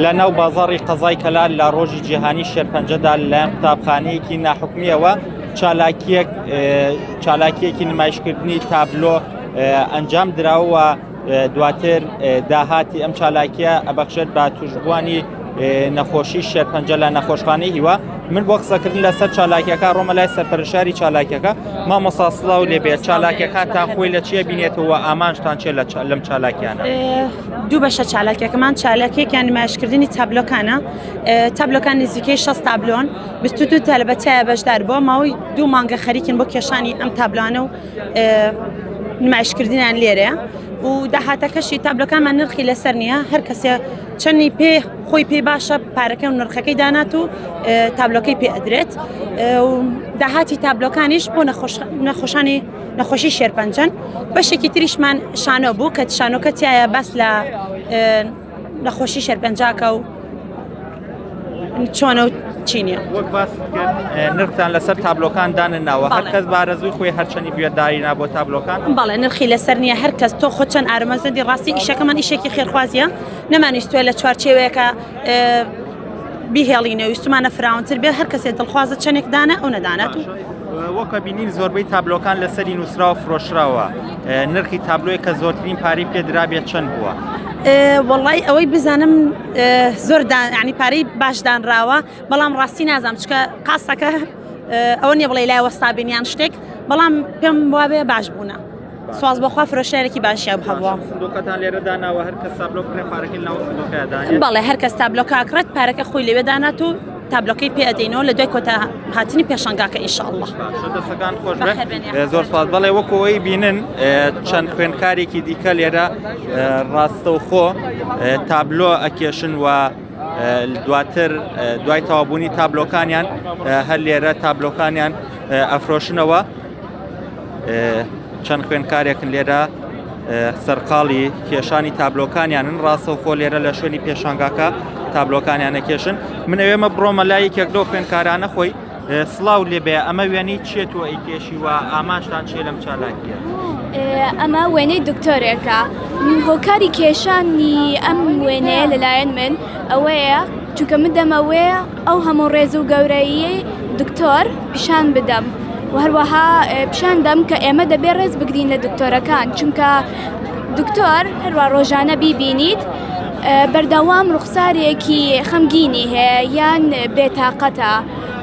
لەناو بازاڕی قەزای کەلان لە ڕۆژی جیهانی شێرپەنجەدا لە قوتابخانەیەکی ناحوکمیەوە چالاکیەکی نمایشکردنی تابلۆ ئەنجام دراوە دواتر داهاتی ئەم چالاکیە ئەبەخشێت بە توشبوانی نەخۆشی شێرپەنجە لە نەخۆشخانەی هیوا. من بۆ قسەکردن لەسەر چالاکیەکە ڕۆمە لای سەرپەرشاری چالاکیەکە مامۆستا سڵاو لێبێت چالاکیەکانتان خۆی لە چیە بینێتەوە ئامانجتان چێ لەم چالاکیانە؟ دوو بەشە چالاکیەکەمان چالاکیەکیان نمایشکردنی تابلۆکانە. تابلۆکان نزیکەی 6 تابلۆن 22 تەلەبەتایە بەشدار بۆ ماوەی 2 مانگە خەریکن بۆ کێشانی ئەم تابلۆانە و نمایشکردنیان لێرەیە و داهاتەکەشی تابلۆکانمان نرخی لەسەر نییە، هەر کەسێ چەندی خۆی پێی باشە پارەکە و نرخەکەی دانات و تابلۆکەی پێ ئەدرێت. داهاتی تابلۆکانیش بۆ نەخۆشی شێرپەنجەن. بەشێکی تریشمان شانۆ بوو کە شانۆکە تایە بەس لە نەخۆشی شێرپەنجاکە و چۆنە و چینیە. وەک باس نرختان لەسەر تابلۆکان دانناوە هەر کەس بارەزووی خۆی هەرچەندی بێدارینا بۆ تابلۆکان؟ بەڵێ نرخی لەسەر نییە، هەر کەس تۆ خۆ چەند ئارەمەزەندی ڕاستی ئیشەکەمان ئیشێکی خێرخوازیە نەمانویستوێ لە چوارچێوەیەکە بیهێڵینە ویستمانە فراونتر بێ هەر کەسێ دڵخوازە چەندێک دانە ئەو نەدانێت. وەکە بینین زۆربەی تابلۆکان لەسەری نووسرا و فرۆشراوە. نرخی تابلۆی کە زۆرترین پارەی پێدرابێت چەند بووە؟ وەڵی ئەوەی بزانم زۆر ینی پارەی باشدانراوە، بەڵام ڕاستی نازانم چکە قاسەکە ئەوە نییە بڵێ لای وەستابینیان شتێک، بەڵام پێم وابێ باش بوونە. سواز بەخوا فرۆشارێکی باشیە هەبووە. سندوقەتان لێرە داناوە هەر کەس تابلۆ بکرێ پارەکەی لەناو سندوقەکە دانێت؟ بەڵێ هەر کەس تابلۆکە ئاکرێت پارەکە خۆی لەوێ دانات و تابلۆکەی پێ ئەدەینەوە لە دوای کۆتا هاتنی پێشەنگاکە ئینشاءالله. دەستەکان خۆش بێ. زۆر سپاس. بەڵێ وەکەوەی بینن چەند خوێندکارێکی دیکە لێرە ڕاستەوخۆ تابلۆ ئەکێشن و دواتر دوای تەوابوونی تابلۆکانیان هەر لێرە تابلۆکانیان ئەفرۆشنەوە. چەند خوێندکارێکن لێرە سەرقاڵی کێشانی تابلۆکانیانن ڕاستەوخۆ لێرە لە شوێنی پێشانگاکە تابلۆکانیان ئەکێشن. من ئەوێمە بڕۆمە لای یەکێک لەو خوێندکارانە خۆی سڵاو لێبێ ئەمە وێنەی چێتوە ئەیکێشی و ئامانجتان چێ لەم چالاکیە؟ ئەمە وێنەی دکتۆرێکە. هۆکاری کێشانی ئەم وێنەیە لەلایەن من ئەوەیە چونکە من دەمەوەیە ئەو هەموو ڕێز و گەورەیی دکتۆر پیشان بدەم و هەروەها پیشان دەم کە ئێمە دەبێ ڕێز بگرین لە دکتۆرەکان، چونکە دکتۆر هەروە ڕۆژانە بیبینیت بەردەوام ڕوخسارێکی خەمگینی هەیە یان بێتاقەتە.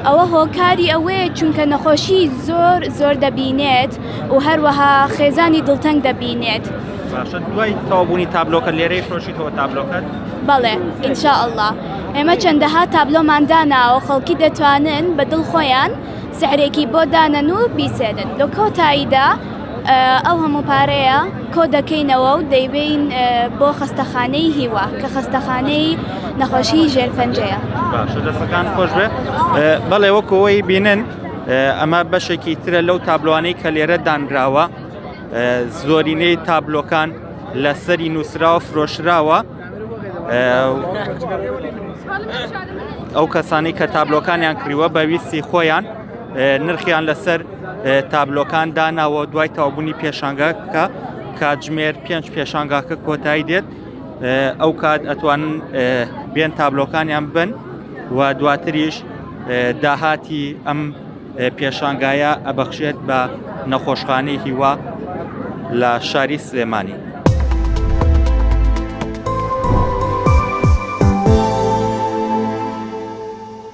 ئەوە هۆکاری ئەوەیە چونکە نەخۆشی زۆر دەبینێت و هەروەها خێزانی دڵتەنگ دەبینێت. باشە دوای تەوابوونی تابلۆکە لێرەی فرۆشیتەوە تابلۆکەت؟ بەڵێ ئینشاءالله. ئێمە چەندەها تابلۆمان داناوە خەڵکی دەتوانن بە دڵ خۆیان سعرێکی بۆ دانن و بیسێنن. لە کۆتاییدا ئەو هەموو پارەیە کۆ دەکەینەوە و دەیبین بۆ خەستەخانەی هیوا کە خەستەخانەی نەخۆشی ژێرپەنجەیە. باشە دەستەکان خۆش بێ. بەڵێ وەکەوەی بینن ئەمە بەشێکی ترە لەو تابلوانەی کە لێرە دانراوە. زۆرینەی تابلۆکان لەسەری نووسراوە فرۆشراوە. ئەو کەسانی کە تابلۆکانیان کریوە بەویستی خۆیان نرخیان لەسەر تابلۆکان داناوە دوای تەوابوونی پێشانگاکە کاتژمێر 5 پێشانگاکە کۆتایی دێت. ئەو کات ئەتوانن بێن تابلۆکانیان بن و دواتریش داهاتی ئەم پێشانگایە ئەبەخشێت بە نەخۆشخانەی هیوا لە شاری سلێمانی.